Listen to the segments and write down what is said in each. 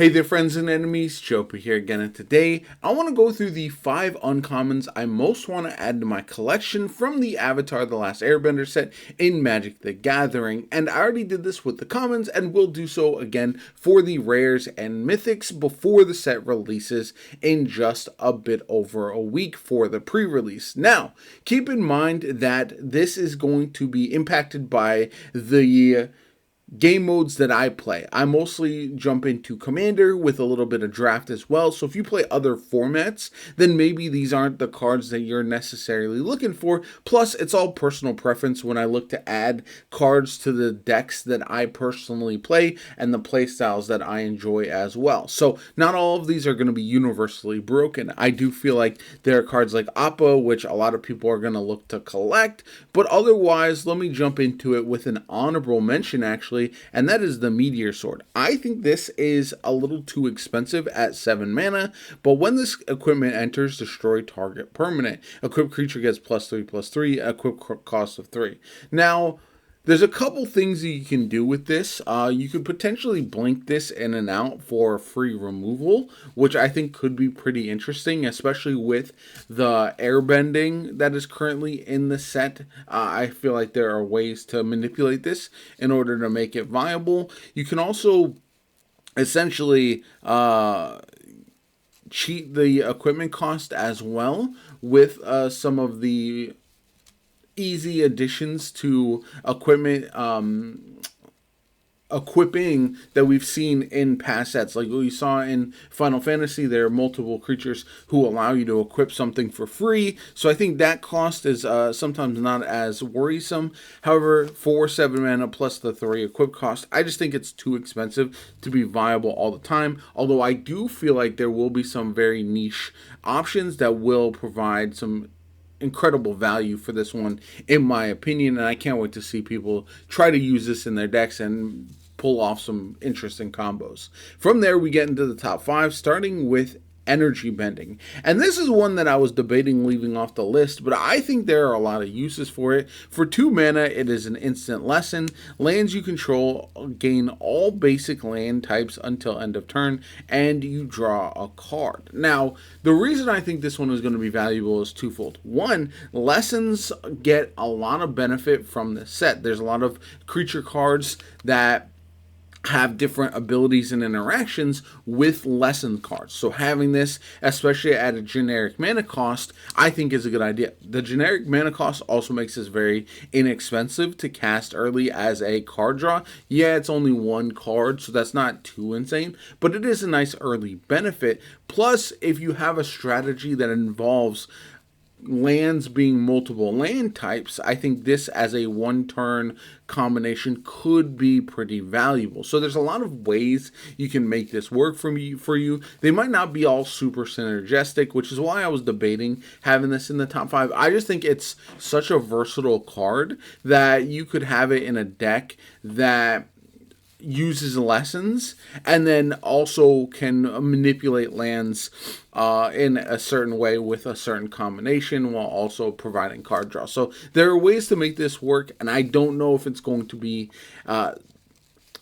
Hey there friends and enemies, Joker here again, and today I want to go through the 5 uncommons I most want to add to my collection from the Avatar The Last Airbender set in Magic the Gathering, and I already did this with the commons and will do so again for the rares and mythics before the set releases in just a bit over a week for the pre-release. Now, keep in mind that this is going to be impacted by the game modes that I play. I mostly jump into Commander with a little bit of Draft as well. So if you play other formats, then maybe these aren't the cards that you're necessarily looking for. Plus, it's all personal preference when I look to add cards to the decks that I personally play and the play styles that I enjoy as well. So not all of these are going to be universally broken. I do feel like there are cards like Appa, which a lot of people are going to look to collect. But otherwise, let me jump into it with an honorable mention actually, and that is the Meteor Sword. I think this is a little too expensive at 7 mana, but when this equipment enters, destroy target permanent. Equipped creature gets +3/+3, equip cost of 3. Now, there's a couple things that you can do with this. You could potentially blink this in and out for free removal, which I think could be pretty interesting, especially with the airbending that is currently in the set. I feel like there are ways to manipulate this in order to make it viable. You can also essentially cheat the equipment cost as well with some of the easy additions to equipment equipping that we've seen in past sets. Like we saw in Final Fantasy, there are multiple creatures who allow you to equip something for free. So I think that cost is sometimes not as worrisome. However, for 7 mana plus the 3 equip cost, I just think it's too expensive to be viable all the time. Although I do feel like there will be some very niche options that will provide some incredible value for this one, in my opinion, and I can't wait to see people try to use this in their decks and pull off some interesting combos. From there, we get into the top 5, starting with energy bending. And this is one that I was debating leaving off the list, but I think there are a lot of uses for it. For 2 mana, it is an instant lesson. Lands you control gain all basic land types until end of turn, and you draw a card. Now, the reason I think this one is going to be valuable is twofold. One, lessons get a lot of benefit from this set. There's a lot of creature cards that have different abilities and interactions with lesson cards. So having this, especially at a generic mana cost, I think is a good idea. The generic mana cost also makes this very inexpensive to cast early as a card draw. Yeah, it's only 1 card, so that's not too insane, but it is a nice early benefit. Plus, if you have a strategy that involves lands being multiple land types, I think this as a 1-turn combination could be pretty valuable. So there's a lot of ways you can make this work for you. They might not be all super synergistic, which is why I was debating having this in the top 5. I just think it's such a versatile card that you could have it in a deck that uses lessons and then also can manipulate lands in a certain way with a certain combination while also providing card draw. So there are ways to make this work, and I don't know if it's going to be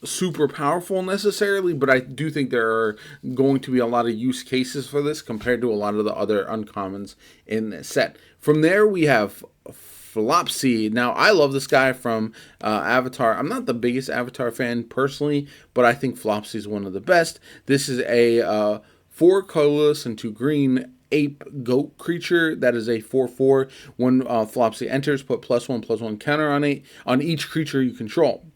super powerful necessarily, but I do think there are going to be a lot of use cases for this compared to a lot of the other uncommons in this set. From there, we have Flopsy. Now, I love this guy from Avatar. I'm not the biggest Avatar fan personally, but I think Flopsy is one of the best. This is a 4 colorless and 2 green ape goat creature that is a 4/4. When Flopsy enters, put +1/+1 counter on each creature you control.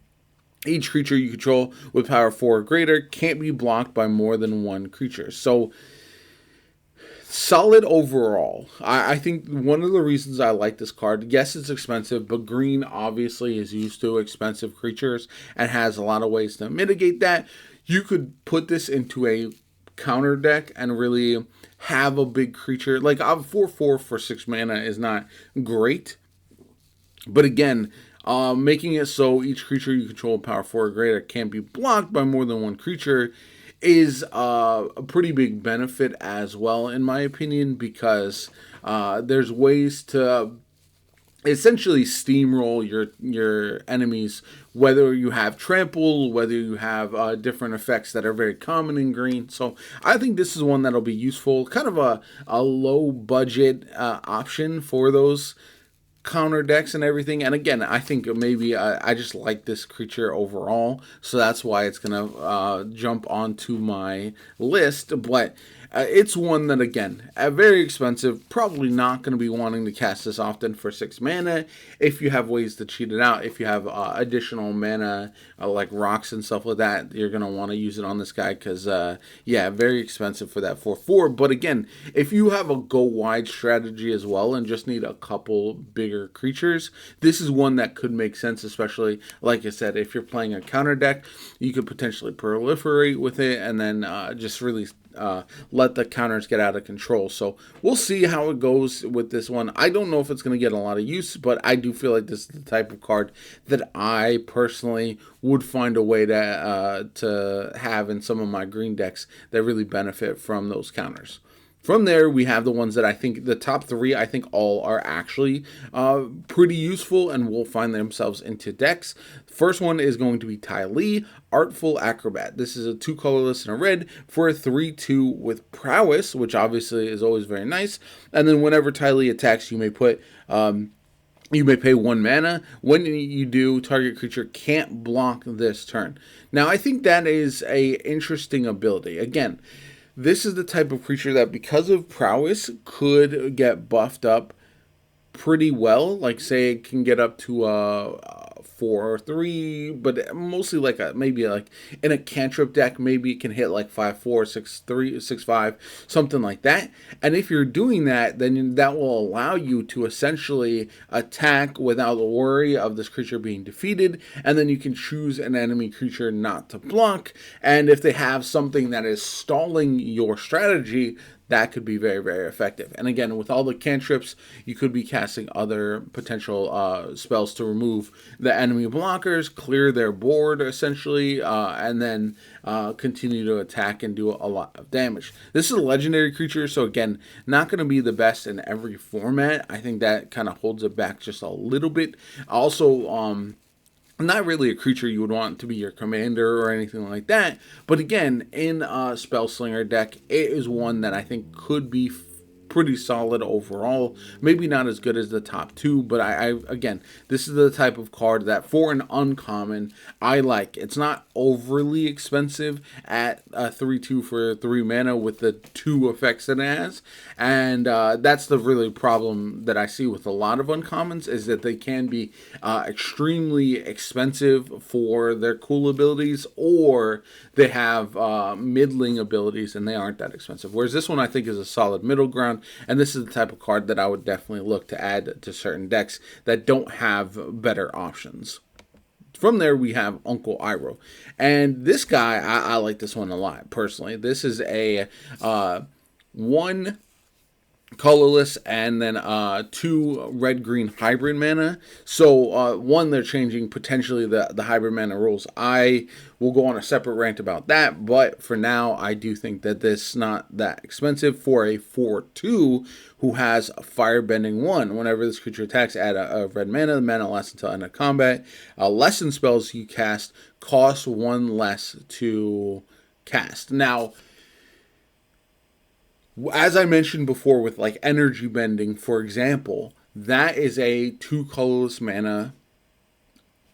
Each creature you control with power 4 or greater can't be blocked by more than 1 creature. So solid overall. I think one of the reasons I like this card, yes, it's expensive, but green obviously is used to expensive creatures and has a lot of ways to mitigate that. You could put this into a counter deck and really have a big creature. Like a 4/4 for 6 mana is not great, but again, making it so each creature you control with power 4 or greater can't be blocked by more than 1 creature is a pretty big benefit as well, in my opinion, because there's ways to essentially steamroll your enemies, whether you have trample, whether you have different effects that are very common in green. So I think this is one that'll be useful, kind of a low budget option for those counter decks and everything. And again, I think maybe I just like this creature overall, so that's why it's gonna jump onto my list. But it's one that, again, very expensive. Probably not going to be wanting to cast this often for 6 mana. If you have ways to cheat it out, if you have additional mana like rocks and stuff like that, you're going to want to use it on this guy because, yeah, very expensive for that 4/4. But again, if you have a go wide strategy as well and just need a couple bigger creatures, this is one that could make sense, especially, like I said, if you're playing a counter deck, you could potentially proliferate with it and then just really let the counters get out of control. So we'll see how it goes with this one. I don't know if it's going to get a lot of use, but I do feel like this is the type of card that I personally would find a way to have in some of my green decks that really benefit from those counters. From there, we have the ones that I think, the top three, I think all are actually pretty useful and will find themselves into decks. First one is going to be Ty Lee, Artful Acrobat. This is a 2 colorless and a red for a 3/2 with prowess, which obviously is always very nice. And then whenever Ty Lee attacks, you may pay 1 mana. When you do, target creature can't block this turn. Now, I think that is a interesting ability. Again, this is the type of creature that, because of prowess, could get buffed up pretty well. Like, say it can get up to 4/3, but mostly like maybe like in a cantrip deck, maybe it can hit like 5/4, 6/3, 6/5, something like that. And if you're doing that, then that will allow you to essentially attack without the worry of this creature being defeated, and then you can choose an enemy creature not to block. And if they have something that is stalling your strategy, that could be very, very effective. And again, with all the cantrips, you could be casting other potential spells to remove the enemy blockers, clear their board essentially, and then continue to attack and do a lot of damage. This is a legendary creature, so again, not going to be the best in every format. I think that kind of holds it back just a little bit. Also, not really a creature you would want to be your commander or anything like that. But again, in a Spellslinger deck, it is one that I think could be pretty solid overall. Maybe not as good as the top two, but I again, this is the type of card that for an uncommon, I like. It's not overly expensive at 3/2 for 3 mana with the 2 effects that it has. And that's the really problem that I see with a lot of uncommons, is that they can be extremely expensive for their cool abilities, or they have middling abilities and they aren't that expensive. Whereas this one, I think, is a solid middle ground. And this is the type of card that I would definitely look to add to certain decks that don't have better options. From there, we have Uncle Iroh. And this guy, I like this one a lot, personally. This is a 1 colorless and then 2 red-green hybrid mana. So one, they're changing potentially the hybrid mana rules. I will go on a separate rant about that, but for now, I do think that this is not that expensive for a 4/2 who has a Firebending 1. Whenever this creature attacks, add a red mana. The mana lasts until end of combat. Lesson spells you cast cost 1 less to cast. Now, as I mentioned before with like energy bending, for example, that is a 2 colorless mana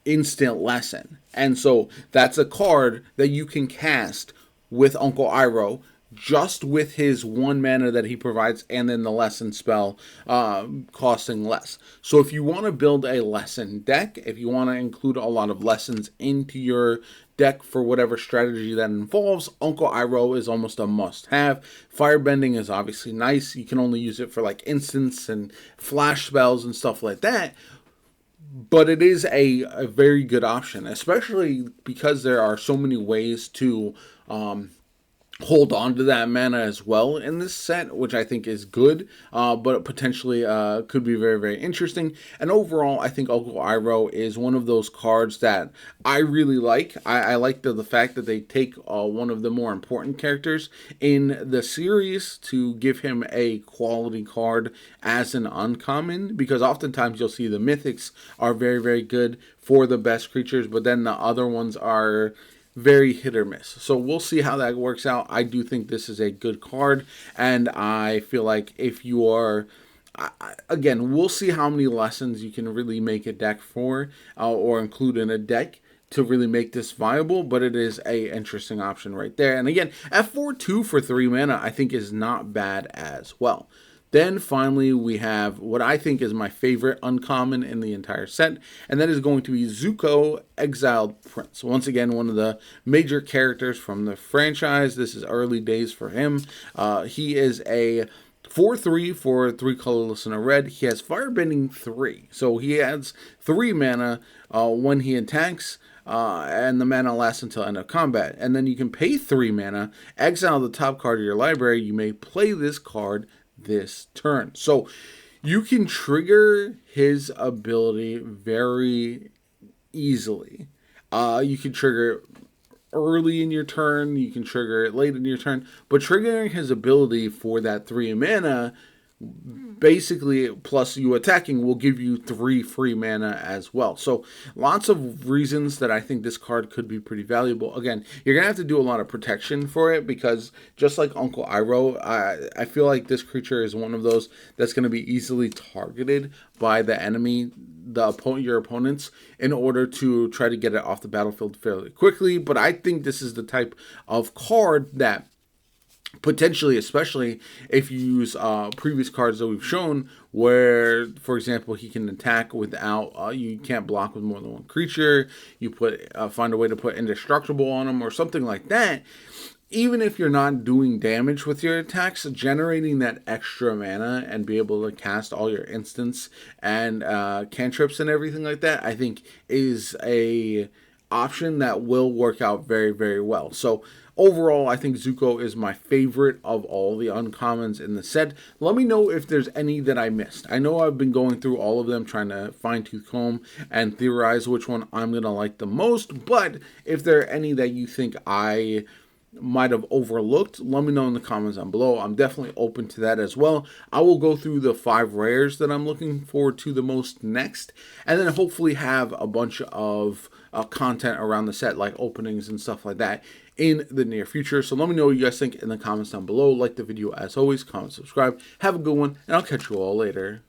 instant lesson. And so that's a card that you can cast with Uncle Iroh just with his 1 mana that he provides, and then the lesson spell costing less. So if you want to build a lesson deck, if you want to include a lot of lessons into your deck for whatever strategy that involves, Uncle Iroh is almost a must-have. Firebending is obviously nice. You can only use it for like instants and flash spells and stuff like that. But it is a very good option, especially because there are so many ways to hold on to that mana as well in this set, which I think is good, but potentially could be very, very interesting. And overall, I think Uncle Iroh is one of those cards that I really like. I like the fact that they take one of the more important characters in the series to give him a quality card as an uncommon, because oftentimes you'll see the mythics are very, very good for the best creatures, but then the other ones are very hit or miss. So we'll see how that works out. I do think this is a good card, and I feel like if you are, again, we'll see how many lessons you can really make a deck for, or include in a deck to really make this viable, but it is a interesting option right there. And again, at 4/2 for 3 mana, I think is not bad as well. Then finally, we have what I think is my favorite uncommon in the entire set, and that is going to be Zuko, Exiled Prince. Once again, one of the major characters from the franchise. This is early days for him. He is a 4/3 for 3 colorless and a red. He has Firebending 3, so he adds 3 mana when he attacks. And the mana lasts until end of combat. And then you can pay 3 mana, exile the top card of your library. You may play this card this turn. So you can trigger his ability very easily. You can trigger early in your turn, you can trigger it late in your turn, but triggering his ability for that 3 mana, basically, plus you attacking, will give you 3 free mana as well. So lots of reasons that I think this card could be pretty valuable. Again, you're gonna have to do a lot of protection for it, because just like Uncle Iroh, I feel like this creature is one of those that's going to be easily targeted by the enemy, your opponents, in order to try to get it off the battlefield fairly quickly. But I think this is the type of card that potentially, especially if you use previous cards that we've shown, where, for example, he can attack without, you can't block with more than one creature, you find a way to put indestructible on him or something like that. Even if you're not doing damage with your attacks, generating that extra mana and be able to cast all your instants and cantrips and everything like that, I think is a option that will work out very, very well. So overall, I think Zuko is my favorite of all the uncommons in the set. Let me know if there's any that I missed. I know I've been going through all of them, trying to fine-tooth comb and theorize which one I'm going to like the most, but if there are any that you think I might have overlooked, let me know in the comments down below. I'm definitely open to that as well. I will go through the 5 rares that I'm looking forward to the most next, and then hopefully have a bunch of content around the set, like openings and stuff like that, in the near future. So let me know what you guys think in the comments down below. Like the video as always, comment, subscribe, have a good one, and I'll catch you all later.